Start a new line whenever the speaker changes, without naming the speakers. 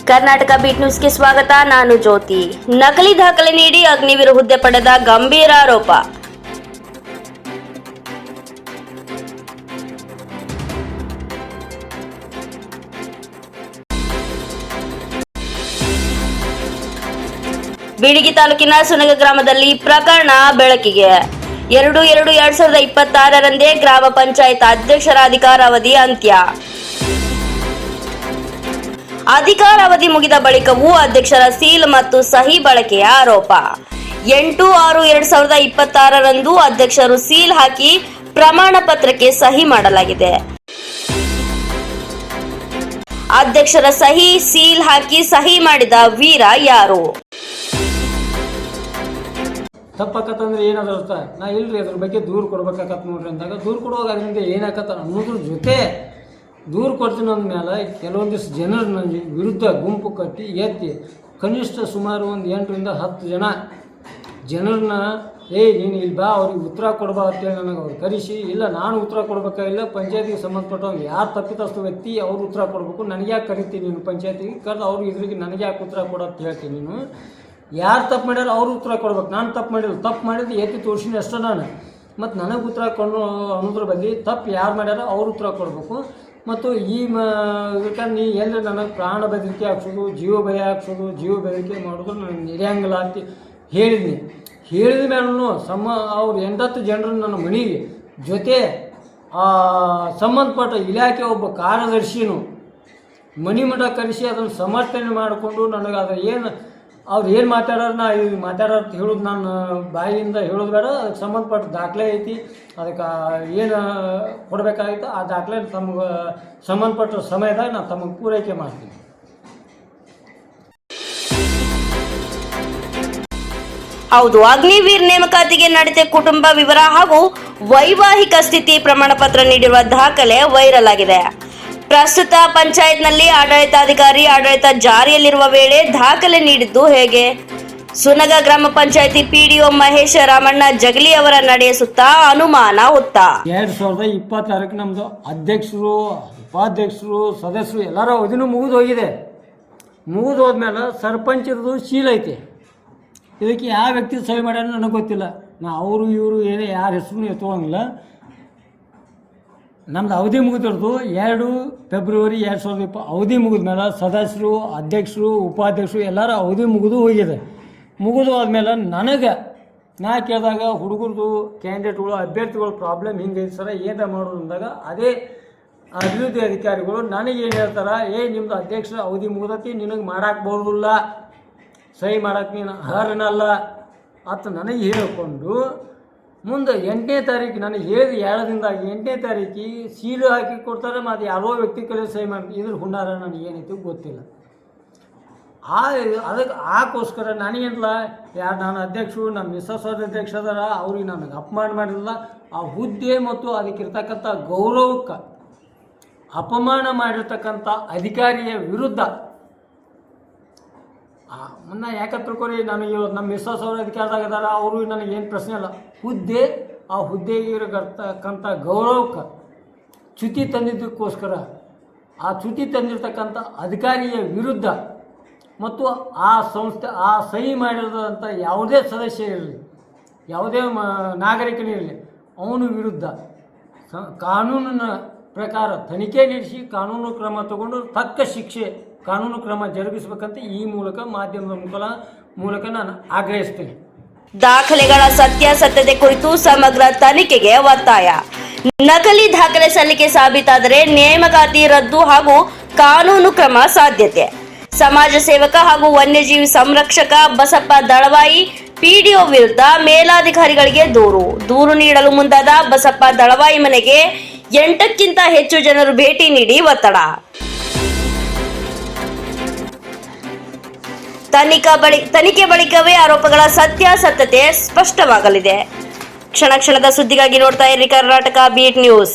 Karnataka beet ನ್ಯೂಸ್ಗೆ ಸ್ವಾಗತ. ನಾನು ಜ್ಯೋತಿ. ನಕಲಿ ದಾಖಲೆ ನೀಡಿ ಅಗ್ನಿವೀರ ಹುದ್ದೆ ಪಡೆದ ಗಂಭೀರ ಆರೋಪ. ಬೀಳಗಿ ತಾಲೂಕಿನ ಸುನಗ ಗ್ರಾಮದಲ್ಲಿ ಪ್ರಕರಣ ಬೆಳಕಿಗೆ. 2/2/2026 ಗ್ರಾಮ ಪಂಚಾಯತ್ ಅಧ್ಯಕ್ಷರ ಅಧಿಕಾರಾವಧಿ ಅಂತ್ಯ. ಅಧಿಕಾರಾವಧಿ ಮುಗಿದ ಬಳಿಕವೂ ಅಧ್ಯಕ್ಷರ ಸೀಲ್ ಮತ್ತು ಸಹಿ ಬಳಕೆಯ ಆರೋಪ. 8/6/2026 ಅಧ್ಯಕ್ಷರು ಸೀಲ್ ಹಾಕಿ ಪ್ರಮಾಣ ಪತ್ರಕ್ಕೆ ಸಹಿ ಮಾಡಲಾಗಿದೆ. ಅಧ್ಯಕ್ಷರ ಸಹಿ ಸೀಲ್ ಹಾಕಿ ಸಹಿ ಮಾಡಿದ ವೀರ ಯಾರು?
ತಪ್ಪಾಕತ್ತಂದ್ರೆ ಏನಾದ್ರು ನಾ ಇಲ್ರಿ ಅದ್ರ ಬಗ್ಗೆ ದೂರು ಕೊಡ್ಬೇಕಾಗತ್ತೆ ನೋಡ್ರಿ ಅಂದಾಗ ದೂರು ಕೊಡುವಾಗ ಅದರಿಂದ ಏನಾಕತ್ತ ಅನ್ನೋದ್ರ ಜೊತೆ ದೂರು ಕೊಡ್ತೀನಿ ಅಂದಮೇಲೆ ಕೆಲವೊಂದಿಷ್ಟು ಜನರು ನನ್ನ ವಿರುದ್ಧ ಗುಂಪು ಕಟ್ಟಿ ಎತ್ತಿ ಕನಿಷ್ಠ ಸುಮಾರು ಒಂದು 8ರಿಂದ 10 ಜನರನ್ನ ನೀನು ಇಲ್ಲಿ ಬಾ ಅವ್ರಿಗೆ ಉತ್ತರ ಕೊಡ್ಬಾ ಅಂತೇಳಿ ನನಗೆ ಅವ್ರು ಕರೆಸಿ, ಇಲ್ಲ ನಾನು ಉತ್ತರ ಕೊಡ್ಬೇಕಾಗಿಲ್ಲ, ಪಂಚಾಯತಿಗೆ ಸಂಬಂಧಪಟ್ಟವ್ರು ಯಾರು ತಪ್ಪಿತಸ್ಥ ವ್ಯಕ್ತಿ ಅವ್ರು ಉತ್ತರ ಕೊಡಬೇಕು, ನನಗೆ ಯಾಕೆ ಕರಿತೀನಿ ನೀನು ಪಂಚಾಯತಿಗೆ ಕರೆದು ಅವ್ರು ಇದ್ರಿಗೆ ನನಗೆ ಯಾಕೆ ಉತ್ತರ ಕೊಡೋದು ಹೇಳ್ತೀನಿ, ನೀನು ಯಾರು ತಪ್ಪು ಮಾಡ್ಯಾರ ಅವ್ರು ಉತ್ತರ ಕೊಡ್ಬೇಕು, ನಾನು ತಪ್ಪು ಮಾಡಿದ್ದು ಎತ್ತಿ ತೋರಿಸಿನಿ ಅಷ್ಟೇ ನಾನು. ಮತ್ತು ನನಗೆ ಉತ್ತರ ಕೊಡೋ ಅನ್ನೋದ್ರ ಬಗ್ಗೆ ತಪ್ಪು ಯಾರು ಮಾಡ್ಯಾರ ಅವ್ರು ಉತ್ತರ ಕೊಡಬೇಕು. ಮತ್ತು ಈ ಇದಕ್ಕೆ ನೀ ಎಲ್ಲಿ ನನಗೆ ಪ್ರಾಣ ಬೆದರಿಕೆ ಹಾಕ್ಸೋದು, ಜೀವ ಭಯ ಹಾಕ್ಸೋದು, ಜೀವ ಬೆದರಿಕೆ ಮಾಡೋದು ನನಗೆ ನಡೆಯಂಗಿಲ್ಲ ಅಂತ ಹೇಳಿದ ಮೇಲೂ ಅವ್ರು 8-10 ಜನರನ್ನು ನನ್ನ ಮನೆಗೆ ಜೊತೆ ಸಂಬಂಧಪಟ್ಟ ಇಲಾಖೆ ಒಬ್ಬ ಕಾರ್ಯದರ್ಶಿನೂ ಮನೆ ಮಠ ಕರೆಸಿ ಅದನ್ನು ಸಮರ್ಥನೆ ಮಾಡಿಕೊಂಡು ನನಗೆ ಅದು ಅವ್ರು ಏನು ಮಾತಾಡೋರು ನಾ ಮಾತಾಡೋದು ಹೇಳೋದು ನಾನು ಬಾಯಿಯಿಂದ ಹೇಳೋದು ಬೇಡ, ಅದಕ್ಕೆ ಸಂಬಂಧಪಟ್ಟ ದಾಖಲೆ ಐತಿ, ಅದಕ್ಕೆ ಏನು ಕೊಡಬೇಕಾಗಿತ್ತು ಆ ದಾಖಲೆ ತಮಗೆ ಸಂಬಂಧಪಟ್ಟ ಸಮಯದಾಗ ನಾನು ತಮಗೆ ಪೂರೈಕೆ ಮಾಡ್ತೀನಿ.
ಹೌದು, ಅಗ್ನಿವೀರ್ ನೇಮಕಾತಿಗೆ ನಡೆದ ಕುಟುಂಬ ವಿವರ ಹಾಗೂ ವೈವಾಹಿಕ ಸ್ಥಿತಿ ಪ್ರಮಾಣ ಪತ್ರ ನೀಡಿರುವ ದಾಖಲೆ ವೈರಲ್ ಆಗಿದೆ. ಪ್ರಸ್ತುತ ಪಂಚಾಯತ್ನಲ್ಲಿ ಆಡಳಿತಾಧಿಕಾರಿ ಆಡಳಿತ ಜಾರಿಯಲ್ಲಿರುವ ವೇಳೆ ದಾಖಲೆ ನೀಡಿದ್ದು ಹೇಗೆ? ಸುನಗ ಗ್ರಾಮ ಪಂಚಾಯತಿ ಪಿಡಿಒ ಮಹೇಶ್ ರಾಮಣ್ಣ ಜಗಲಿ ಅವರ ನಡೆಯ ಸುತ್ತ ಅನುಮಾನ ಹೊತ್ತ.
2026 ನಮ್ಮದು ಅಧ್ಯಕ್ಷರು, ಉಪಾಧ್ಯಕ್ಷರು, ಸದಸ್ಯರು ಎಲ್ಲರ ಅವಧಿನೂ ಮುಗಿದು ಹೋದ್ಮೇಲೆ ಸರ್ಪಂಚರದು ಶೀಲ ಐತೆ. ಇದಕ್ಕೆ ಯಾವ ವ್ಯಕ್ತಿ ಸಹಿ ಮಾಡ್ಯಾರ ನನಗೆ ಗೊತ್ತಿಲ್ಲ. ನಾ ಅವರು ಇವರು ಏನೇ ಯಾರ ಹೆಸರು ಎತ್ತುವಂಗಿಲ್ಲ. ನಮ್ದು ಅವಧಿ ಮುಗಿದಿರೋದು 2 ಫೆಬ್ರವರಿ 2020 ಅವಧಿ ಮುಗಿದ್ಮೇಲೆ ಸದಸ್ಯರು, ಅಧ್ಯಕ್ಷರು, ಉಪಾಧ್ಯಕ್ಷರು ಎಲ್ಲರ ಅವಧಿ ಮುಗಿದು ಹೋದ್ಮೇಲೆ ನನಗೆ ನಾ ಕೇಳಿದಾಗ ಹುಡುಗರದು ಕ್ಯಾಂಡಿಡೇಟ್ಗಳು ಅಭ್ಯರ್ಥಿಗಳು ಪ್ರಾಬ್ಲಮ್ ಹಿಂಗೈತೆ ಸರ ಏನು ಮಾಡೋದು ಅಂದಾಗ ಅದೇ ಅಭಿವೃದ್ಧಿ ಅಧಿಕಾರಿಗಳು ನನಗೇನು ಹೇಳ್ತಾರೆ, ನಿಮ್ಮದು ಅಧ್ಯಕ್ಷರ ಅವಧಿ ಮುಗಿದತಿ, ನಿನಗೆ ಮಾಡಕ್ಕೆ ಬರೋದಿಲ್ಲ, ಸಹಿ ಮಾಡಕ್ಕೆ ನೀನು ಅರ್ಹನಲ್ಲ ಅಂತ ನನಗೆ ಹೇಳಿಕೊಂಡು ಮುಂದೆ 8ನೇ ತಾರೀಕು ನನಗೆ ಹೇಳಿದ 2 ದಿನದಾಗ 8ನೇ ತಾರೀಕಿಗೆ ಸೀಲು ಹಾಕಿ ಕೊಡ್ತಾರೆ. ಮತ್ತು ಯಾರೋ ವ್ಯಕ್ತಿ ಕಡೆ ಸಹಿ ಮಾಡ್ತೀನಿ. ಇದ್ರ ಹುನ್ನಾರ ನನಗೇನೈತಿ ಗೊತ್ತಿಲ್ಲ. ಅದಕ್ಕೋಸ್ಕರ ನನಗೇನಿಲ್ಲ, ನಾನು ಅಧ್ಯಕ್ಷರು, ನಮ್ಮ ಮಿಸ್ಸಸ್ ಅಧ್ಯಕ್ಷ ಅದಾರ, ಅವ್ರಿಗೆ ನನಗೆ ಅಪಮಾನ ಮಾಡಿಲ್ಲ. ಆ ಹುದ್ದೆ ಮತ್ತು ಅದಕ್ಕಿರ್ತಕ್ಕಂಥ ಗೌರವಕ್ಕೆ ಅಪಮಾನ ಮಾಡಿರ್ತಕ್ಕಂಥ ಅಧಿಕಾರಿಯ ವಿರುದ್ಧ ಮುನ್ನ ಯಾಕೆ ತಿಳ್ಕೊರಿ, ನನಗೆ ನಮ್ಮ ಮಿಸ್ಸಸ್ ಅವರು ಅಧಿಕಾರದಾಗ ಅದಾರ, ಅವರು ನನಗೇನು ಪ್ರಶ್ನೆ ಇಲ್ಲ. ಆ ಹುದ್ದೆಗೆ ಇರತಕ್ಕಂಥ ಗೌರವಕ್ಕೆ ಚ್ಯುತಿ ತಂದಿದ್ದಕ್ಕೋಸ್ಕರ ಆ ಚ್ಯುತಿ ತಂದಿರತಕ್ಕಂಥ ಅಧಿಕಾರಿಯ ವಿರುದ್ಧ ಮತ್ತು ಆ ಸಂಸ್ಥೆ ಆ ಸಹಿ ಮಾಡಿರೋದಂಥ ಯಾವುದೇ ಸದಸ್ಯ ಇರಲಿ, ಯಾವುದೇ ನಾಗರಿಕನಿರಲಿ, ಅವನ ವಿರುದ್ಧ ಕಾನೂನಿನ ಪ್ರಕಾರ ತನಿಖೆ ನಡೆಸಿ ಕಾನೂನು ಕ್ರಮ ತಗೊಂಡು ತಕ್ಕ ಶಿಕ್ಷೆ ಕಾನೂನು ಕ್ರಮ ಜರುಗಿಸಬೇಕಂತ ಈ ಮೂಲಕ ಮಾಧ್ಯಮದ ಮೂಲಕ ನಾನು ಆಗ್ರಹಿಸ್ತೇನೆ.
ದಾಖಲೆಗಳ ಸತ್ಯಾಸತ್ಯತೆ ಕುರಿತು ಸಮಗ್ರ ತನಿಖೆಗೆ ಒತ್ತಾಯ. ನಕಲಿ ದಾಖಲೆ ಸಲ್ಲಿಕೆ ಸಾಬೀತಾದರೆ ನೇಮಕಾತಿ ರದ್ದು ಹಾಗೂ ಕಾನೂನು ಕ್ರಮ ಸಾಧ್ಯತೆ. ಸಮಾಜ ಸೇವಕ ಹಾಗೂ ವನ್ಯಜೀವಿ ಸಂರಕ್ಷಕ ಬಸಪ್ಪ ದಳವಾಯಿ ಪಿಡಿಒ ವಿರುದ್ಧ ಮೇಲಾಧಿಕಾರಿಗಳಿಗೆ ದೂರು ನೀಡಲು ಮುಂದಾದ ಬಸಪ್ಪ ದಳವಾಯಿ ಮನೆಗೆ 8ಕ್ಕಿಂತ ಹೆಚ್ಚು ಜನರು ಭೇಟಿ ನೀಡಿ ಒತ್ತಡ. ತನಿಖೆ ಬಳಿಕವೇ ಆರೋಪಗಳ ಸತ್ಯಾಸತ್ಯತೆ ಸ್ಪಷ್ಟವಾಗಲಿದೆ. ಕ್ಷಣ ಕ್ಷಣದ ಸುದ್ದಿಗಾಗಿ ನೋಡ್ತಾ ಇರಿ ಕರ್ನಾಟಕ ಬೀಟ್ ನ್ಯೂಸ್.